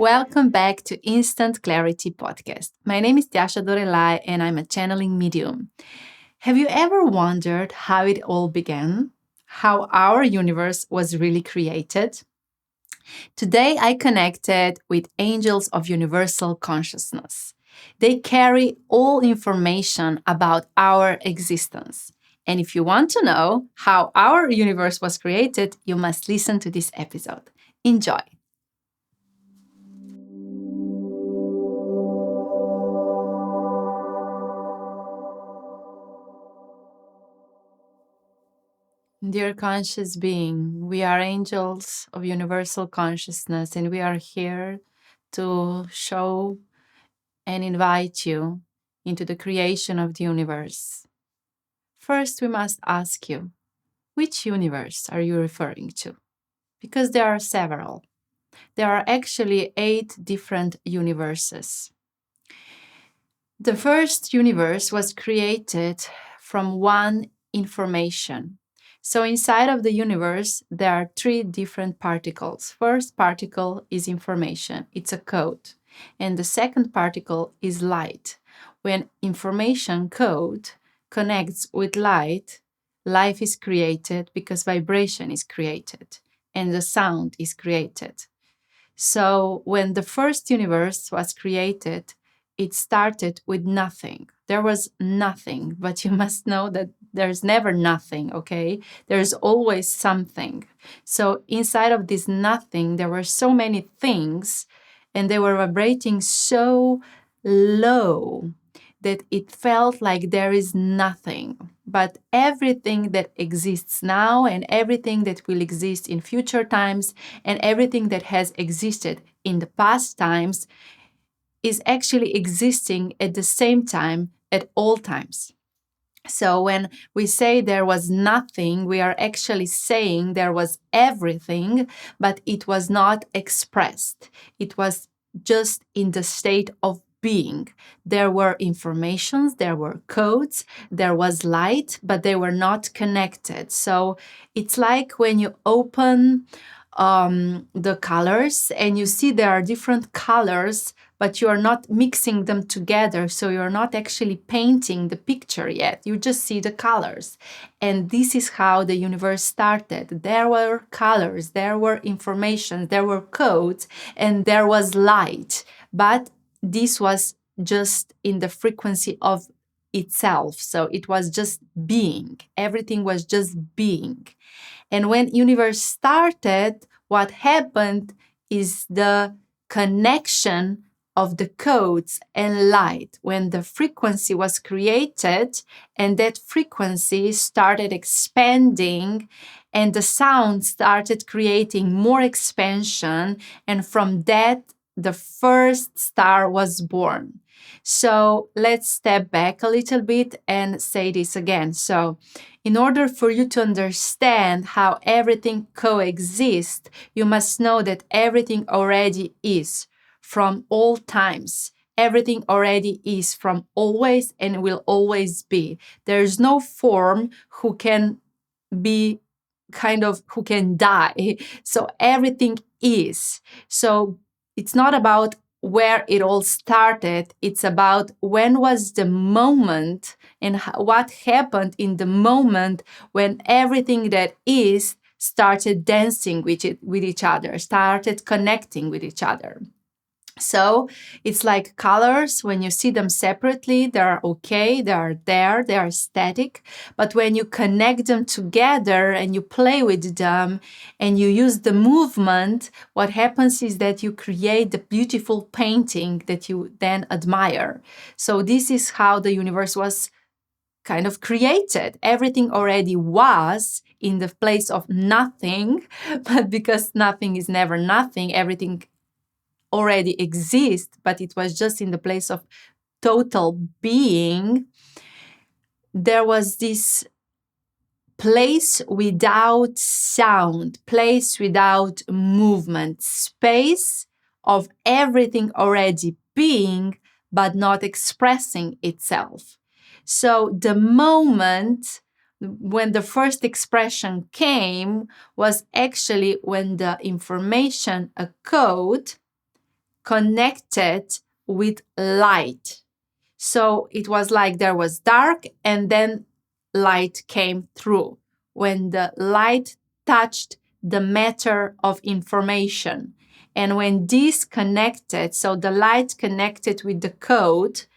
Welcome back to Instant Clarity Podcast. My name is Tjaša Dorelay and I'm a channeling medium. Have you ever wondered how it all began? How our universe was really created? Today I connected with angels of universal consciousness. They carry all information about our existence. And if you want to know how our universe was created, you must listen to this episode. Enjoy. Dear conscious being, we are angels of universal consciousness and we are here to show and invite you into the creation of the universe. First, we must ask you, which universe are you referring to? Because there are several. There are actually 8 different universes. The first universe was created from one information. So inside of the universe, there are 3 different particles. First particle is information. It's a code. And the second particle is light. When information code connects with light, life is created because vibration is created and the sound is created. So when the first universe was created, it started with nothing. There was nothing, but you must know that there's never nothing, okay? There's always something. So inside of this nothing, there were so many things, and they were vibrating so low that it felt like there is nothing. But everything that exists now and everything that will exist in future times and everything that has existed in the past times is actually existing at the same time at all times. So when we say there was nothing, we are actually saying there was everything, but it was not expressed. It was just in the state of being. There were informations, there were codes, there was light, but they were not connected. So it's like when you open the colors and you see there are different colors, but you are not mixing them together. So you're not actually painting the picture yet. You just see the colors. And this is how the universe started. There were colors, there were information, there were codes, and there was light. But this was just in the frequency of itself. So it was just being. Everything was just being. And when universe started, what happened is the connection of the codes and light. When the frequency was created and that frequency started expanding and the sound started creating more expansion, and from that the first star was born. So let's step back a little bit and say this again. So in order for you to understand how everything coexists, you must know that everything already is from all times. Everything already is from always and will always be. There is no form who can be who can die. So everything is. So it's not about where it all started. It's about when was the moment and what happened in the moment when everything that is started dancing with each other, started connecting with each other. So it's like colors. When you see them separately, they're okay, they are there, they are static. But when you connect them together and you play with them and you use the movement, what happens is that you create the beautiful painting that you then admire. So this is how the universe was kind of created. Everything already was in the place of nothing, but because nothing is never nothing, everything already exists, but it was just in the place of total being. There was this place without sound, place without movement, space of everything already being, but not expressing itself. So the moment when the first expression came was actually when the information, a code, connected with light. So it was like there was dark and then light came through. When the light touched the matter of information, and when this connected, so the light connected with the codes,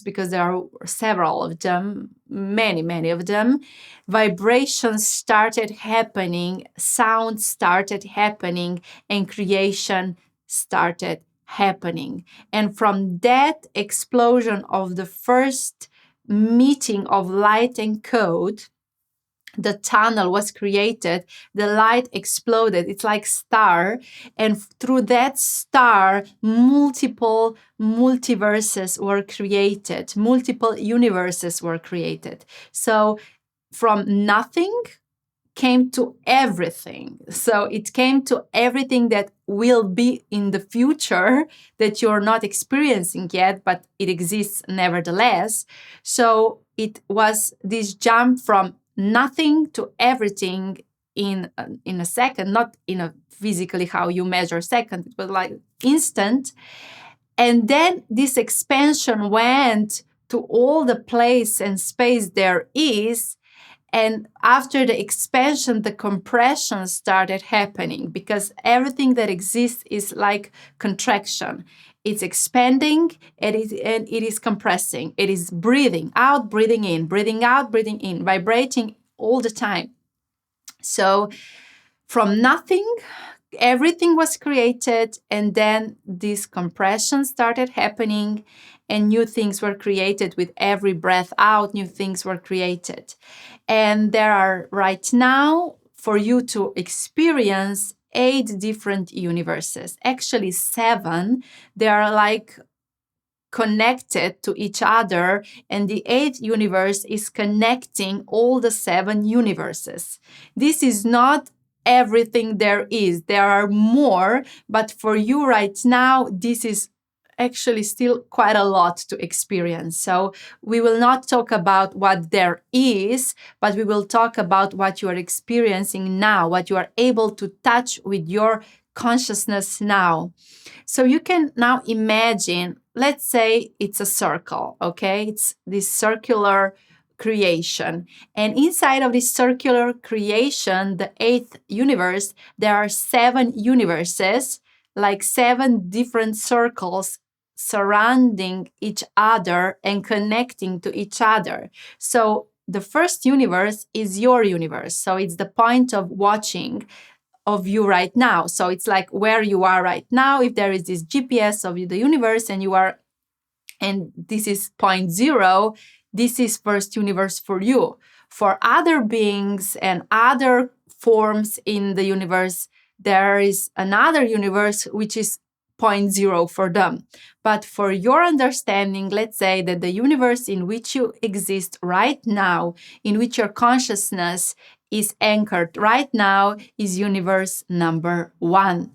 because there are several of them, many of them, vibrations started happening, sound started happening, and creation started happening. And from that explosion of the first meeting of light and code, the tunnel was created, the light exploded. It's like star, and through that star, multiple multiverses were created, multiple universes were created. So from nothing came to everything. So it came to everything that will be in the future that you're not experiencing yet, but it exists nevertheless. So it was this jump from nothing to everything in a second, not in a physically how you measure second, but like instant. And then this expansion went to all the place and space there is. And after the expansion, the compression started happening, because everything that exists is like contraction. It's expanding and it is compressing. It is breathing out, breathing in, breathing out, breathing in, vibrating all the time. So from nothing, everything was created, and then this compression started happening, and new things were created with every breath out. New things were created. And there are right now, for you to experience, 8 different universes, actually 7. They are like connected to each other, and the 8th universe is connecting all the 7 universes. This is not everything there is. There are more, but for you right now, this is actually still quite a lot to experience. So we will not talk about what there is, but we will talk about what you are experiencing now, what you are able to touch with your consciousness now. So you can now imagine, let's say it's a circle, okay? It's this circular creation. And inside of this circular creation, the 8th universe, there are 7 universes, like 7 different circles surrounding each other and connecting to each other. So the first universe is your universe. So it's the point of watching of you right now. So it's like where you are right now. If there is this GPS of the universe and you are, and this is point 0, this is first universe for you. For other beings and other forms in the universe, there is another universe which is point 0 for them. But for your understanding, let's say that the universe in which you exist right now, in which your consciousness is anchored right now, is universe number 1.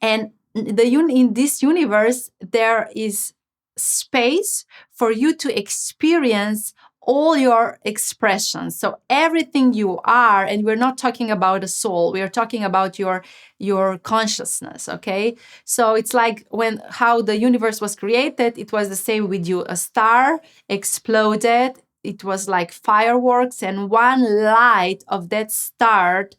And in this universe, there is space for you to experience all your expressions. So everything you are, and we're not talking about a soul, we are talking about your consciousness, okay? So it's like how the universe was created, it was the same with you. A star exploded, it was like fireworks, and one light of that star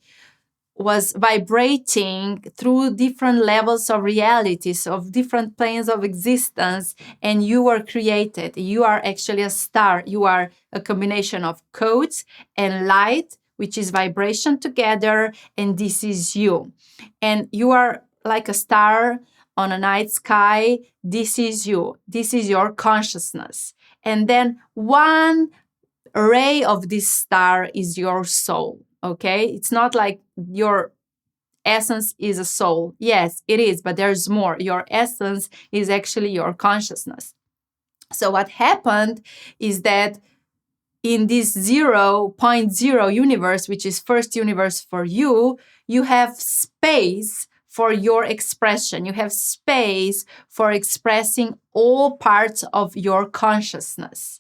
was vibrating through different levels of realities, of different planes of existence, and you were created. You are actually a star. You are a combination of codes and light, which is vibration together, and this is you. And you are like a star on a night sky. This is you. This is your consciousness. And then one ray of this star is your soul. Okay, it's not like your essence is a soul. Yes, it is, but there's more. Your essence is actually your consciousness. So what happened is that in this 0.0 universe, which is first universe for you, you have space for your expression. You have space for expressing all parts of your consciousness.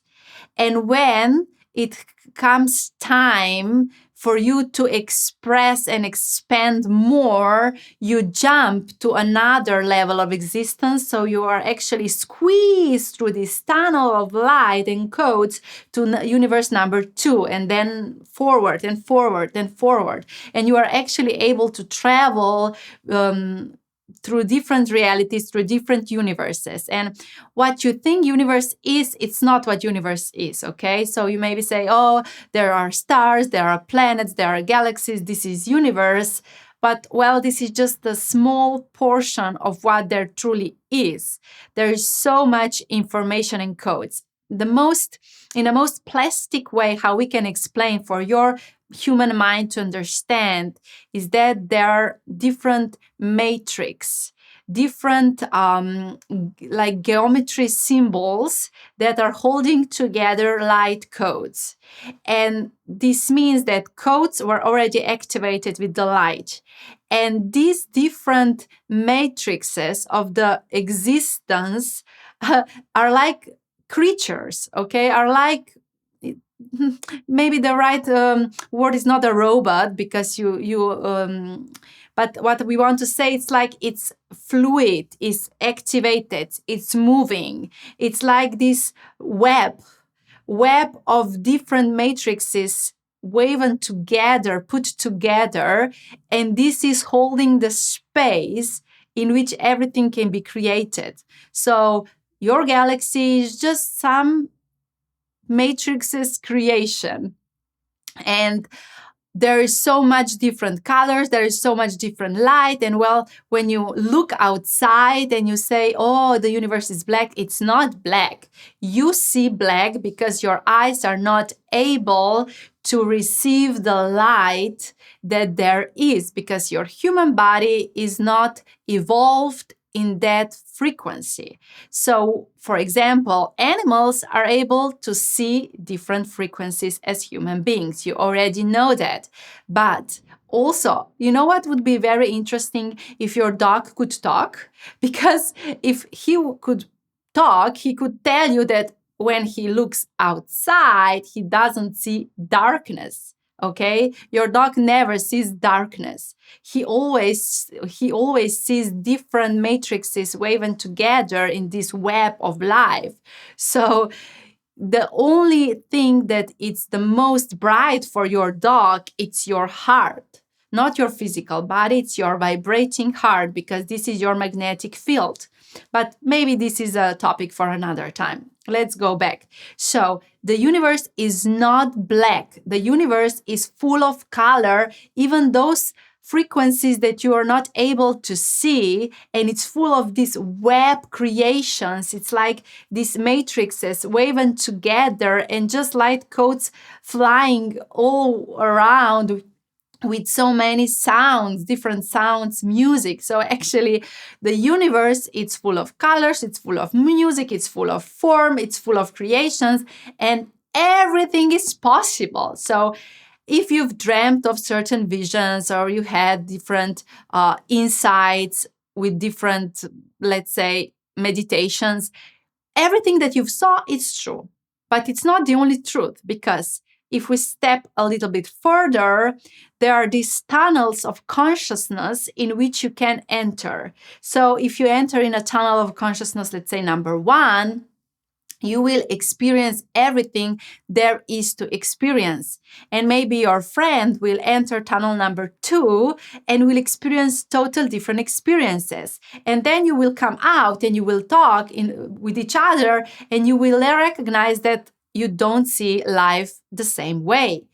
And when it comes time for you to express and expand more, you jump to another level of existence. So you are actually squeezed through this tunnel of light and codes to universe number 2, and then forward and forward and forward. And you are actually able to travel through different realities, through different universes. And what you think universe is, it's not what universe is, okay? So you maybe say, oh, there are stars, there are planets, there are galaxies, this is universe. But, well, this is just a small portion of what there truly is. There is so much information and codes. In the most plastic way, how we can explain for your human mind to understand is that there are different matrix, different like geometry symbols that are holding together light codes. And this means that codes were already activated with the light. And these different matrices of the existence are like creatures, okay? Are like, maybe the right word is not a robot, because but what we want to say, it's like it's fluid, it's activated, it's moving. It's like this web of different matrices woven together, put together, and this is holding the space in which everything can be created. So your galaxy is just some matrix's creation. And there is so much different colors, there is so much different light. And, well, when you look outside and you say, oh, the universe is black, it's not black. You see black because your eyes are not able to receive the light that there is, because your human body is not evolved in that frequency. So, for example, animals are able to see different frequencies as human beings. You already know that. But also, you know what would be very interesting? If your dog could talk, because if he could talk, he could tell you that when he looks outside, he doesn't see darkness. Okay, your dog never sees darkness. He always sees different matrices woven together in this web of life. So the only thing that it's the most bright for your dog, it's your heart, not your physical body. It's your vibrating heart, because this is your magnetic field. But maybe this is a topic for another time. Let's go back. So the universe is not black. The universe is full of color, even those frequencies that you are not able to see, and it's full of these web creations. It's like these matrices woven together, and just light codes flying all around with so many sounds, different sounds, music. So actually, the universe, it's full of colors, it's full of music, it's full of form, it's full of creations, and everything is possible. So if you've dreamt of certain visions, or you had different insights with different, let's say, meditations, everything that you've saw is true. But it's not the only truth, because if we step a little bit further, there are these tunnels of consciousness in which you can enter. So if you enter in a tunnel of consciousness, let's say number 1, you will experience everything there is to experience. And maybe your friend will enter tunnel number 2 and will experience total different experiences. And then you will come out and you will talk with each other, and you will recognize that you don't see life the same way.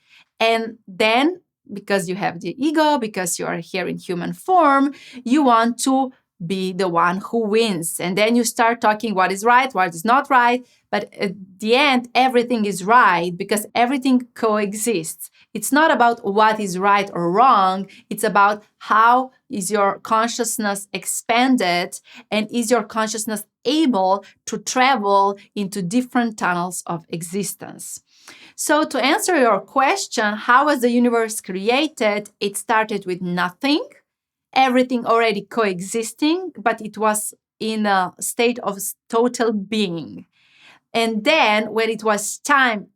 And then, because you have the ego, because you are here in human form, you want to be the one who wins. And then you start talking what is right, what is not right. But at the end, everything is right, because everything coexists. It's not about what is right or wrong. It's about how is your consciousness expanded, and is your consciousness able to travel into different tunnels of existence. So to answer your question, how was the universe created? It started with nothing, everything already coexisting, but it was in a state of total being. And then when it was time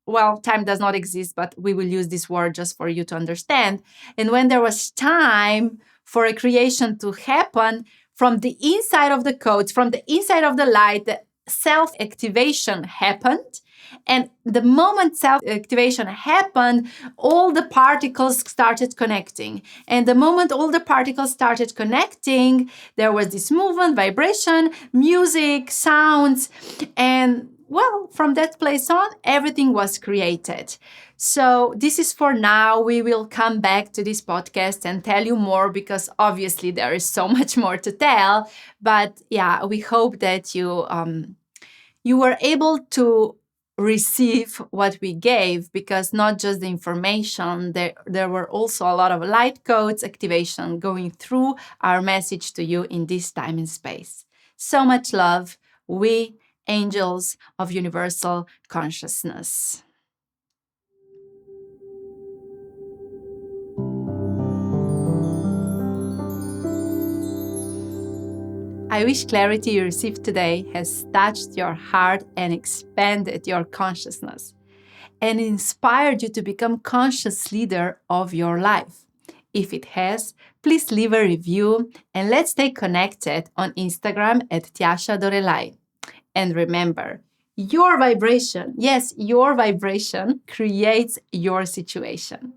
well, time does not exist, but we will use this word just for you to understand. And when there was time for a creation to happen, from the inside of the codes, from the inside of the light, the self-activation happened. And the moment self-activation happened, all the particles started connecting. And the moment all the particles started connecting, there was this movement, vibration, music, sounds, and well, from that place on, everything was created. So this is for now. We will come back to this podcast and tell you more, because obviously there is so much more to tell. But yeah, we hope that you were able to receive what we gave, because not just the information, there were also a lot of light codes activation going through our message to you in this time and space. So much love. We angels of universal consciousness. I wish clarity you received today has touched your heart and expanded your consciousness and inspired you to become conscious leader of your life. If it has, please leave a review and let's stay connected on Instagram at Tjaša Dorelay. And remember, your vibration, yes, your vibration creates your situation.